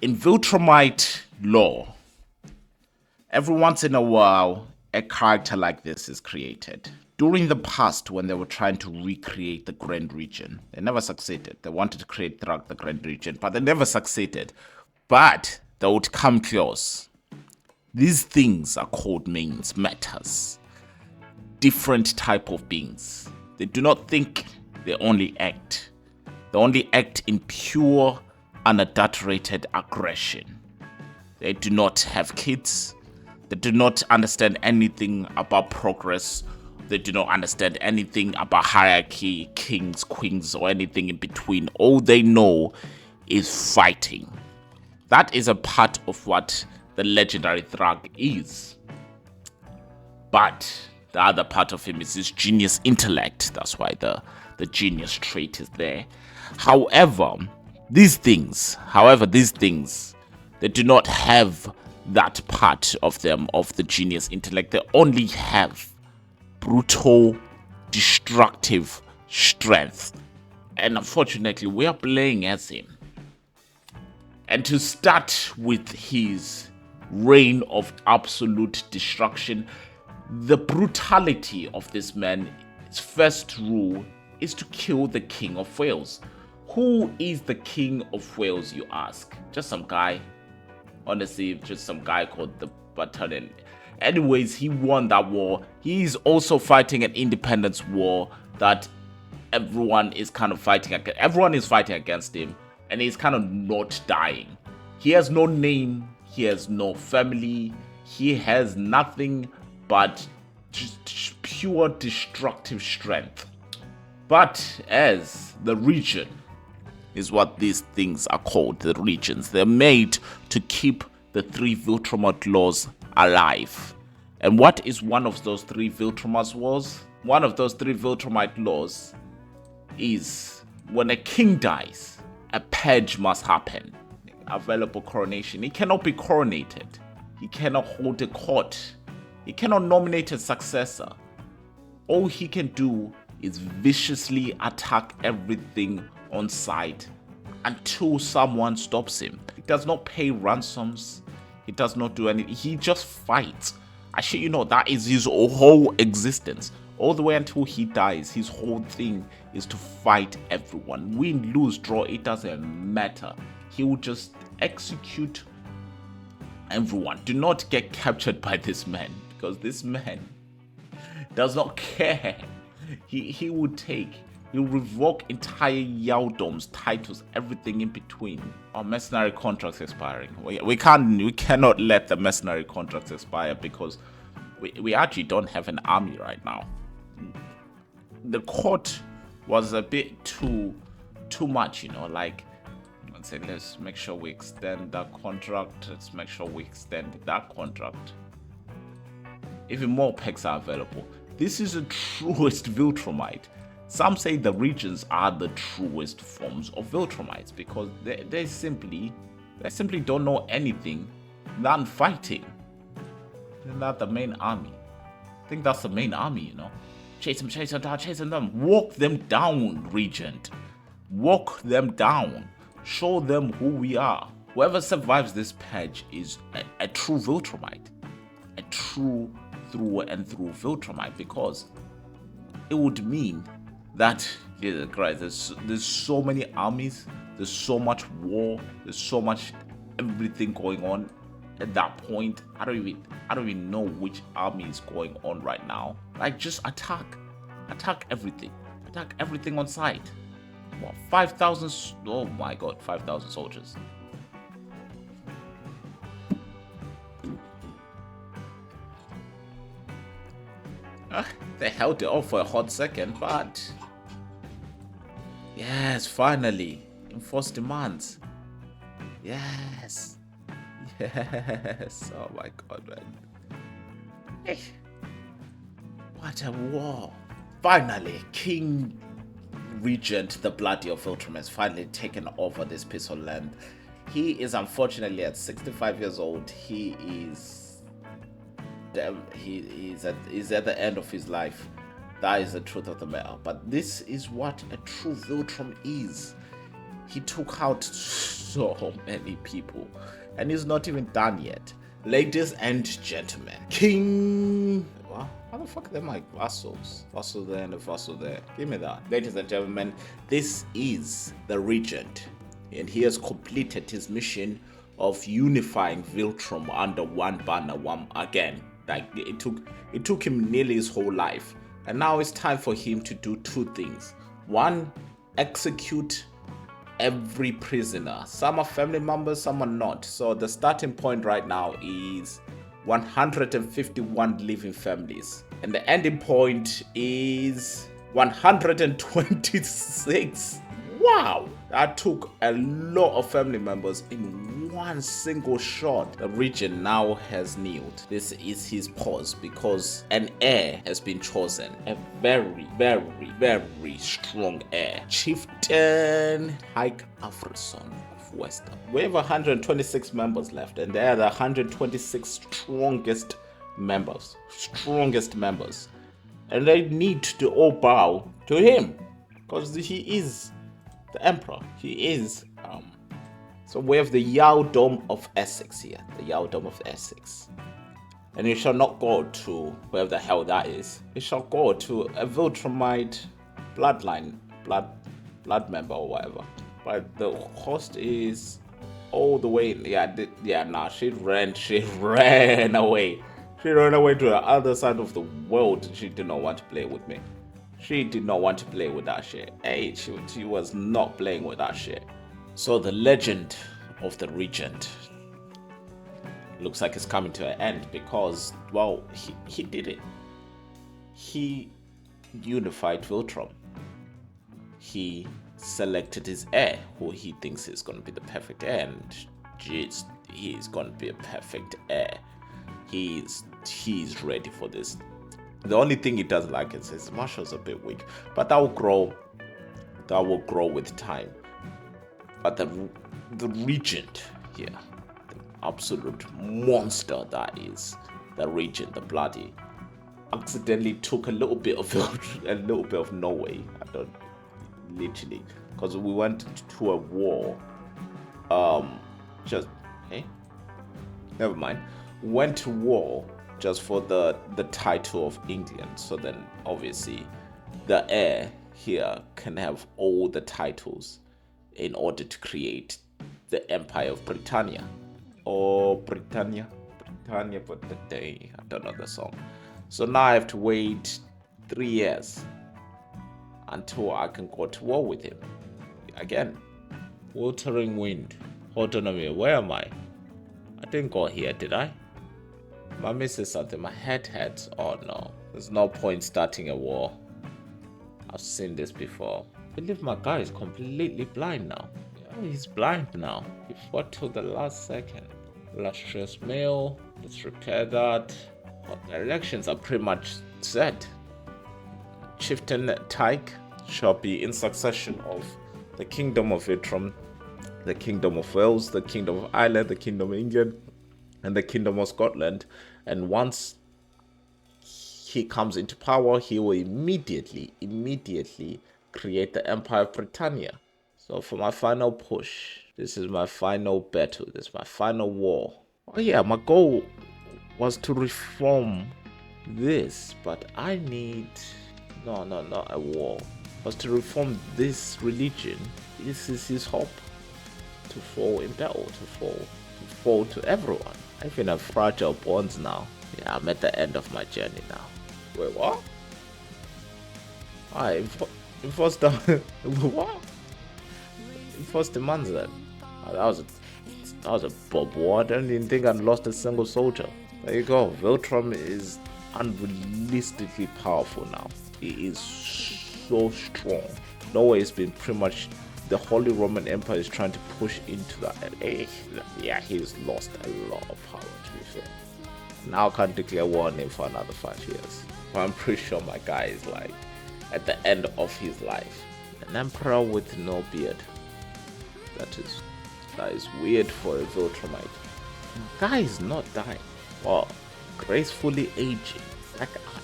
In Viltrumite lore, every once in a while, a character like this is created. During the past, when they were trying to recreate the Grand Regent, they never succeeded. They wanted to create Thragg, the Grand Regent, but they never succeeded. But they would come close. These things are called mains, metas. Different type of beings. They do not think, they only act. They only act in pure, unadulterated aggression. They do not have kids. They do not understand anything about progress. They do not understand anything about hierarchy, kings, queens, or anything in between. All they know is fighting. That is a part of what the legendary Thragg is. But the other part of him is his genius intellect. That's why the genius trait is there. However, these things, they do not have that part of them, of the genius intellect. They only have brutal, destructive strength. And unfortunately, we are playing as him. And to start with his reign of absolute destruction, the brutality of this man's first rule is to kill the King of Wales. Who is the King of Wales, you ask? Just some guy. Honestly, just some guy called the Britannia. Anyways, he won that war. He's also fighting an independence war that everyone is kind of fighting against. Everyone is fighting against him, and he's kind of not dying. He has no name. He has no family. He has nothing but just pure destructive strength. But as the Regent is what these things are called, the regions. They're made to keep the three Viltrumite laws alive. And what is one of those three Viltrumite laws? One of those three Viltrumite laws is when a king dies, a purge must happen. Available coronation. He cannot be coronated. He cannot hold a court. He cannot nominate a successor. All he can do is viciously attack everything on sight until someone stops him. He does not pay ransoms. He does not do anything. He just fights. I shit you know, that is his whole existence. All the way until he dies, his whole thing is to fight everyone. Win, lose, draw, it doesn't matter. He will just execute everyone. Do not get captured by this man, because this man does not care. He will take, he'll revoke entire Yaldom's titles, everything in between. Our mercenary contracts expiring. We cannot let the mercenary contracts expire because we actually don't have an army right now. The court was a bit too much, you know, like, let's say, let's make sure we extend that contract. Let's make sure we extend that contract. Even more packs are available. This is the truest Viltrumite. Some say the regions are the truest forms of Viltrumites because they simply don't know anything than fighting. Isn't that the main army? I think that's the main army, you know. Chase them, walk them down, Regent. Walk them down. Show them who we are. Whoever survives this purge is a true Viltrumite. A true through and through Viltrumite, because it would mean that, Jesus Christ, there's so many armies, there's so much war, there's so much everything going on at that point. I don't even know which army is going on right now. Like, just attack everything on sight. What, 5,000? Oh my God, 5,000 soldiers. They held it off for a hot second, but yes, finally, enforced demands. Yes. Oh my God, man. What a war. Finally, King Regent, the Bloody of Viltrum, has finally taken over this piece of land. He is unfortunately at 65 years old. He's at the end of his life. That is the truth of the matter. But this is what a true Viltrum is. He took out so many people, and he's not even done yet. Ladies and gentlemen, King... Well, how the fuck are they my vassals? Vassal there and a vassal there. Give me that. Ladies and gentlemen, this is the Regent, and he has completed his mission of unifying Viltrum under one banner again. Like, it took him nearly his whole life. And now it's time for him to do two things. One, execute every prisoner. Some are family members, some are not. So the starting point right now is 151 living families. And the ending point is 126. Wow! That took a lot of family members in one single shot. The Regent now has kneeled. This is his pause because an heir has been chosen. A very, very, very strong heir. Chieftain Tyke of Western. We have 126 members left, and they are the 126 strongest members. And they need to all bow to him because he is the emperor. He is. So we have the Dome of Essex here. The Dome of Essex. And you shall not go to wherever the hell that is. You shall go to a Viltrumite bloodline, blood member or whatever. But the host is all the way. She ran away. She ran away to the other side of the world. She did not want to play with me. She did not want to play with that shit. Hey, she was not playing with that shit. So the legend of the Regent looks like it's coming to an end because, well, he did it. He unified Viltrum. He selected his heir, who he thinks is going to be the perfect heir, and jeez, he's going to be a perfect heir. He's ready for this. The only thing he doesn't like is his martial's a bit weak, but that will grow with time. But the Regent here, the absolute monster that is the Regent, the bloody, accidentally took a little bit of Norway. Literally, because we went to a war. Never mind. Went to war just for the title of England. So then, obviously, the heir here can have all the titles in order to create the Empire of Britannia. Or Britannia, but the day, I don't know the song. So now I have to wait 3 years until I can go to war with him. Again, Wuthering Wind. Hold on a minute, where am I? I didn't go here, did I? Am I missing something? My head hurts. Oh no, there's no point starting a war. I've seen this before. I believe my guy is completely blind now. Yeah, he's blind now. He fought till the last second. Lustrous mail. Let's repair that. Well, the elections are pretty much set. Chieftain Tyke shall be in succession of the Kingdom of Viltrum, the Kingdom of Wales, the Kingdom of Ireland, the Kingdom of England, and the Kingdom of Scotland. And once he comes into power, he will immediately create the Empire of Britannia. So for my final push, this is my final battle, this is my final war. Oh yeah, my goal was to reform this, but I need... No, not a war. Was to reform this religion. This is his hope. To fall in battle, to fall to everyone. I even have fragile bonds now. Yeah, I'm at the end of my journey now. Wait, what? I enforced the... what? Enforced demands then. Oh, that was a bob war. I didn't even think I'd lost a single soldier. There you go. Viltrum is unrealistically powerful now. He is so strong. Norway has been pretty much... The Holy Roman Empire is trying to push into that. Yeah, he's lost a lot of power, to be fair. Now I can't declare war on him for another 5 years. But I'm pretty sure my guy is like at the end of his life. An emperor with no beard. That is weird for a Viltrumite. My guy is not dying. Well, gracefully aging.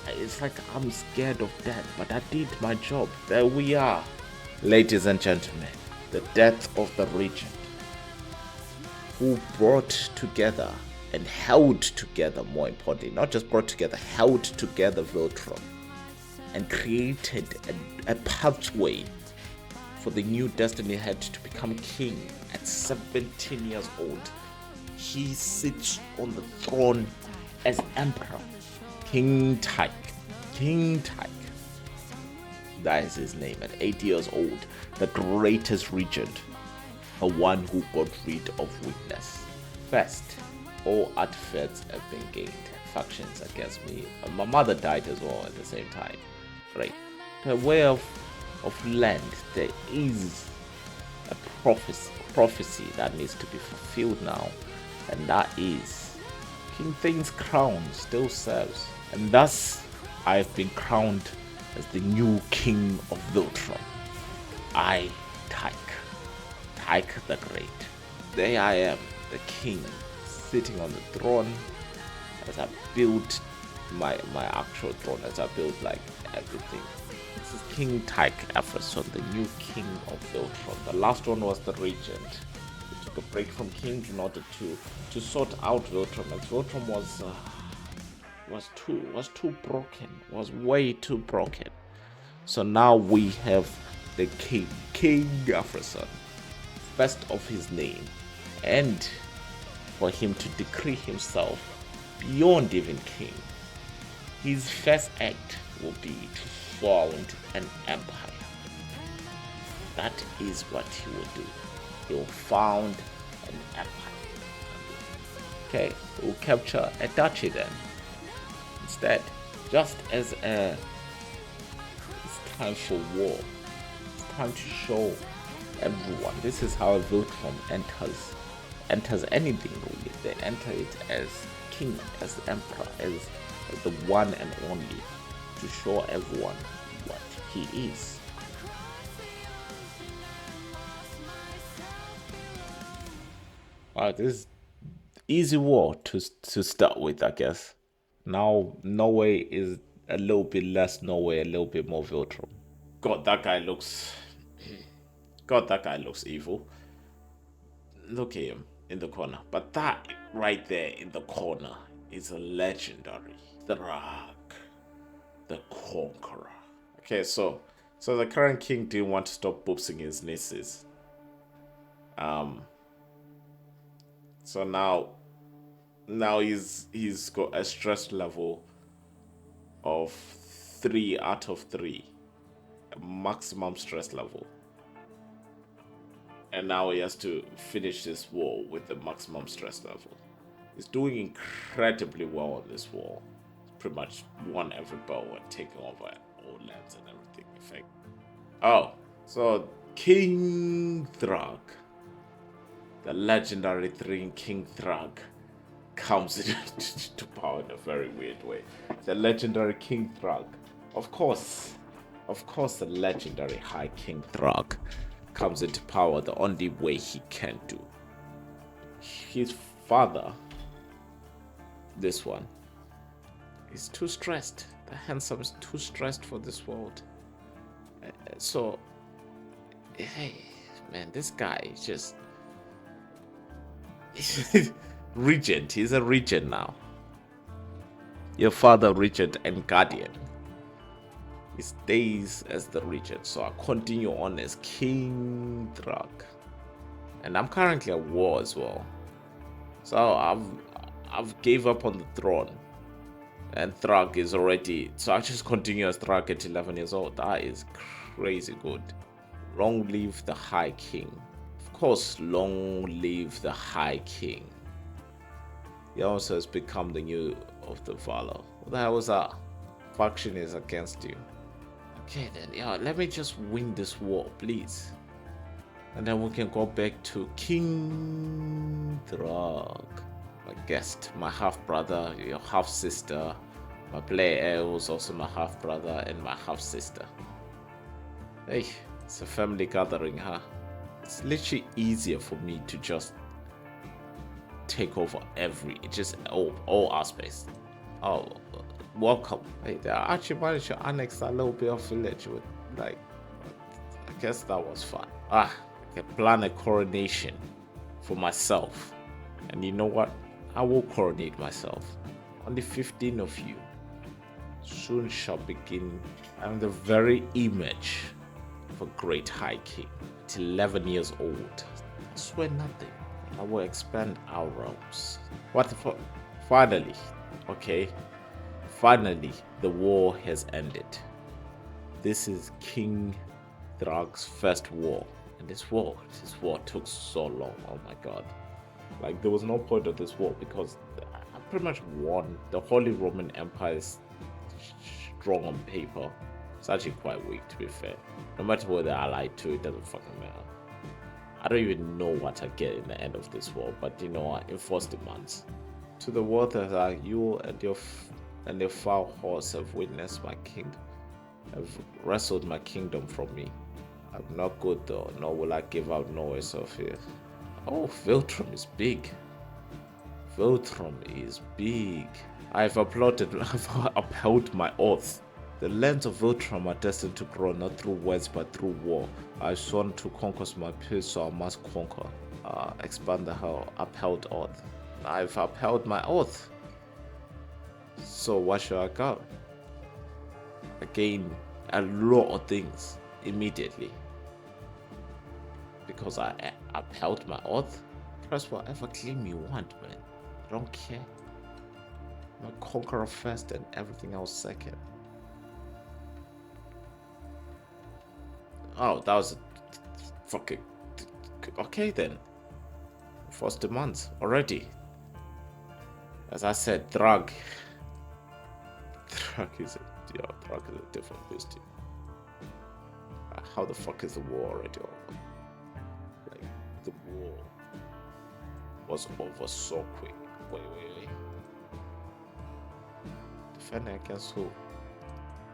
It's like I'm scared of death, but I did my job. There we are. Ladies and gentlemen, the death of the Regent, who brought together and held together, more importantly, not just brought together, held together Viltrum and created a pathway for the new Destiny head to become king at 17 years old. He sits on the throne as emperor. King Tyke. King Tyke. That is his name. At 8 years old, the greatest regent, a one who got rid of weakness. First, all artifacts have been gained. Factions against me. My mother died as well at the same time. Right. The way of land, there is a prophecy that needs to be fulfilled now, and that is King Thane's crown still serves, and thus I have been crowned as the new king of Viltrum. I, Tyke the Great. There I am, the king, sitting on the throne as I built my actual throne, as I built like everything. This is King Tyke Epheson, the new king of Viltrum. The last one was the Regent. He took a break from king in order to sort out Viltrum, as Viltrum was too broken, was way too broken. So now we have the king, King Epheson, first of his name, and for him to decree himself beyond even king, his first act will be to found an empire. That is what he will do. He will found an empire. Okay, he will capture a duchy then. Instead, just as it's time for war, it's time to show everyone. This is how Viltrum enters anything really. They enter it as king, as emperor, as the one and only, to show everyone what he is. Wow, this is easy war to start with, I guess. Now Norway is a little bit less Norway, a little bit more Viltrum. God, that guy looks evil. Look at him in the corner. But that right there in the corner is a legendary Thragg, the Conqueror. Okay, so the current king didn't want to stop boopsing his nieces. So now he's got a stress level of 3 out of 3, a maximum stress level, and now he has to finish this war with the maximum stress level. He's doing incredibly well on this war. He's pretty much won every battle and taken over all lands and everything. In fact, oh, so King Thragg, the legendary King Thragg, comes into power in a very weird way. The legendary King Thragg, of course, the legendary High King Thragg comes into power the only way he can do. His father, this one, is too stressed. The handsome is too stressed for this world. So, hey, man, this guy is just Regent. He's a regent now. Your father, Regent and Guardian. He stays as the regent. So I continue on as King Thragg. And I'm currently at war as well. So I've gave up on the throne. And Thragg is already, so I just continue as Thragg at 11 years old. That is crazy good. Long live the High King. Of course, long live the High King. He also has become the new of the Valor. What the hell was that? Faction is against you. Okay then, yeah, let me just win this war, please. And then we can go back to King Thragg. My guest, my half-brother, your half-sister, my player who's also my half-brother and my half-sister. Hey, it's a family gathering, huh? It's literally easier for me to just take over all aspects. Oh, welcome. Hey, they actually managed to annex that little bit of village with, like, I guess that was fun. I plan a coronation for myself. And you know what? I will coronate myself. On the 15th of you, soon shall begin. I'm the very image of a great high king. At 11 years old, I swear nothing. I will expand our realms. What the fuck? Finally, okay. Finally, the war has ended. This is King Thragg's first war. And this war took so long. Oh my god. Like, there was no point of this war because I pretty much won. The Holy Roman Empire is strong on paper. It's actually quite weak, to be fair. No matter what they're allied to, it doesn't fucking matter. I don't even know what I get in the end of this war, but you know what? Enforce demands. To the world that you and your foul horse have witnessed my kingdom, have wrestled my kingdom from me. I'm not good though, nor will I give out noise of here. Oh, Viltrum is big. Viltrum is big. I've upheld my oath. The lands of Viltrum are destined to grow not through words but through war. I've sworn to conquest my peers, so I must conquer. Expand the upheld oath. I've upheld my oath. So what should I go? I gain a lot of things immediately. Because I upheld my oath. Press whatever claim you want, man. I don't care. I'm a conqueror first and everything else second. Oh, that was fucking okay then. First demands already. As I said, Thragg is a different beast. How the fuck is the war already over? Like, the war was over so quick. Wait. Defending against who?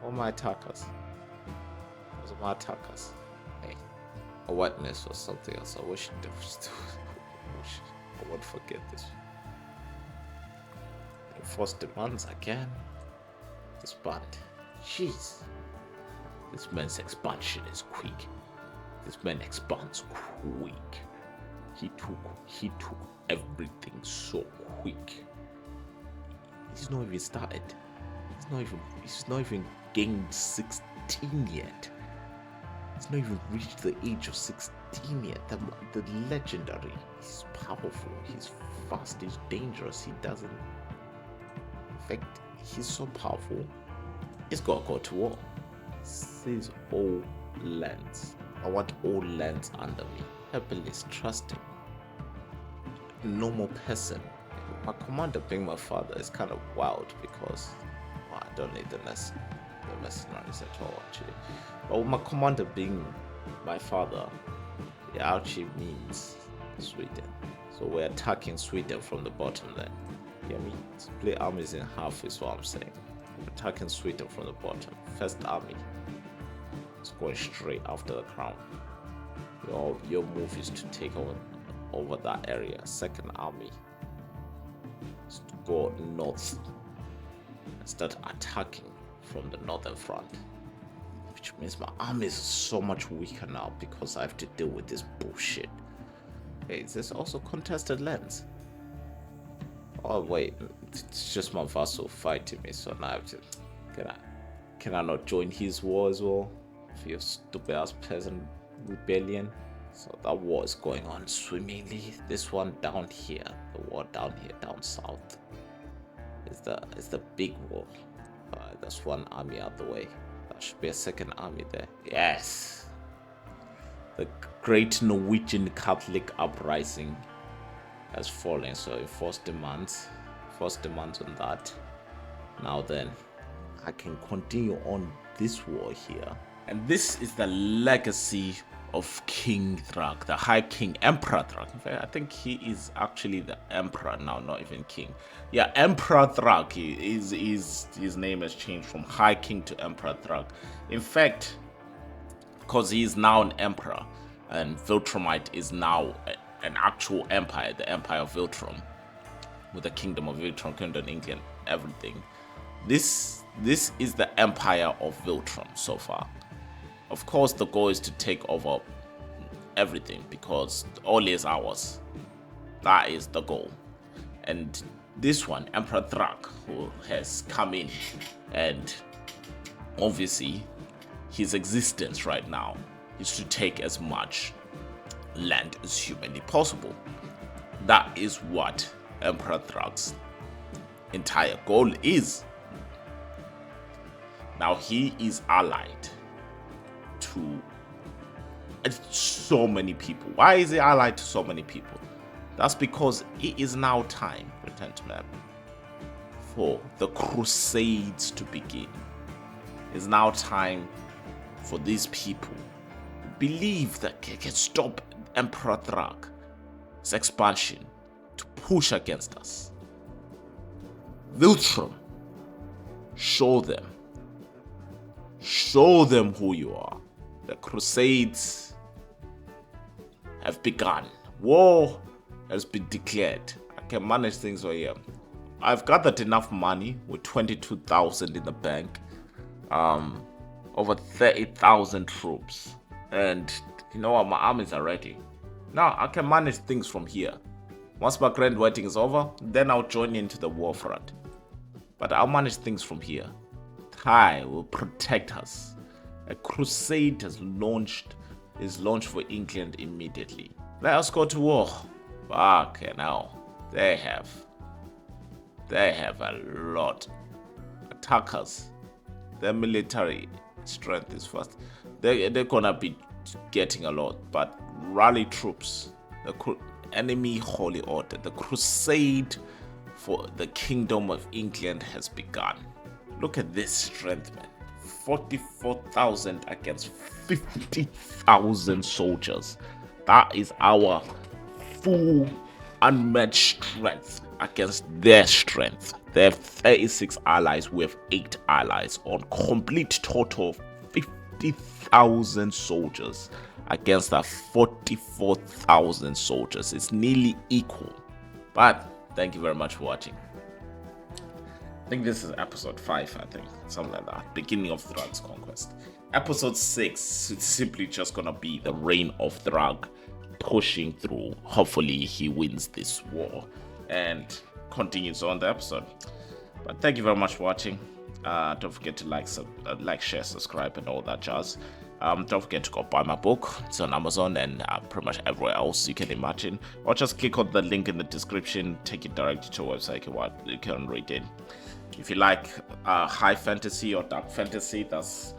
All my attackers. Those are my attackers. Hey, a wetness or something else. I wish there was still. I won't forget this. Enforce demands again. Expand. Jeez. This man's expansion is quick. This man expands quick. He took everything so quick. He's not even started. He's not even gained 16 yet. He's not even reached the age of 16 yet. The legendary. He's powerful. He's fast. He's dangerous. He doesn't. In fact, he's so powerful. He's gotta go to war. Seize all lands. I want all lands under me. Herbalist, trusting. Normal person. My commander being my father is kind of wild because I don't need the mercenaries at all actually. But with my commander being my father, it actually means Sweden. So we're attacking Sweden from the bottom there. Yeah, I mean, split armies in half is what I'm saying. We're attacking Sweden from the bottom. First army is going straight after the crown. Your move is to take over that area. Second army is to go north and start attacking from the northern front. Which means my army is so much weaker now because I have to deal with this bullshit. Hey, is this also contested lands? Oh wait, it's just my vassal fighting me, so now I have to. Can I not join his war as well? For your stupid ass peasant rebellion. So that war is going on swimmingly. This one down here, the war down here, down south, is the big war. That's one army out the way. That should be a second army there. Yes, the great Norwegian Catholic uprising has fallen. So enforce demands on that. Now then, I can continue on this war here. And this is the legacy of King Thragg, the High King Emperor Thragg. In fact, I think he is actually the Emperor now, not even King. Yeah, Emperor Thragg. His name has changed from High King to Emperor Thragg. In fact, because he is now an Emperor, and Viltrumite is now an actual empire, the Empire of Viltrum, with the Kingdom of Viltrum, Kingdom England, everything. This is the Empire of Viltrum so far. Of course, the goal is to take over everything because all is ours. That is the goal. And this one, Emperor Thragg, who has come in, and obviously his existence right now is to take as much land as humanly possible. That is what Emperor Thragg's entire goal is. Now he is allied to so many people. Why is he allied to so many people? That's because it is now time, return to map, for the Crusades to begin. It's now time for these people who believe that they can stop Emperor Thragg's expansion to push against us. Viltrum, show them. Show them who you are. The Crusades have begun. War has been declared. I can manage things over here. I've gathered enough money with 22,000 in the bank. Over 30,000 troops. And you know what? My armies are ready. Now I can manage things from here. Once my grand wedding is over, then I'll join into the war front. But I'll manage things from here. Tyke will protect us. A crusade is launched for England immediately. Let us go to war. Fuck now. They have a lot. Attackers. Their military strength is fast. They're gonna be getting a lot, but rally troops. The enemy holy order. The crusade for the kingdom of England has begun. Look at this strength, man. 44,000 against 50,000 soldiers. That is our full unmatched strength against their strength. They have 36 allies. We have 8 allies on complete total of 50,000 soldiers against our 44,000 soldiers. It's nearly equal. But thank you very much for watching. I think this is episode 5, I think, something like that. Beginning of Thragg's conquest. Episode 6, it's simply just gonna be the reign of Thragg pushing through. Hopefully he wins this war and continues on the episode. But thank you very much for watching. Don't forget to like, share, subscribe, and all that jazz. Don't forget to go buy my book. It's on Amazon and pretty much everywhere else you can imagine. Or just click on the link in the description, take you directly to a website you can read it. If you like high fantasy or dark fantasy that's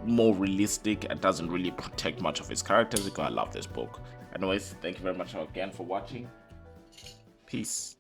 more realistic and doesn't really protect much of its characters, you're gonna love this book. Anyways, thank you very much again for watching. Peace.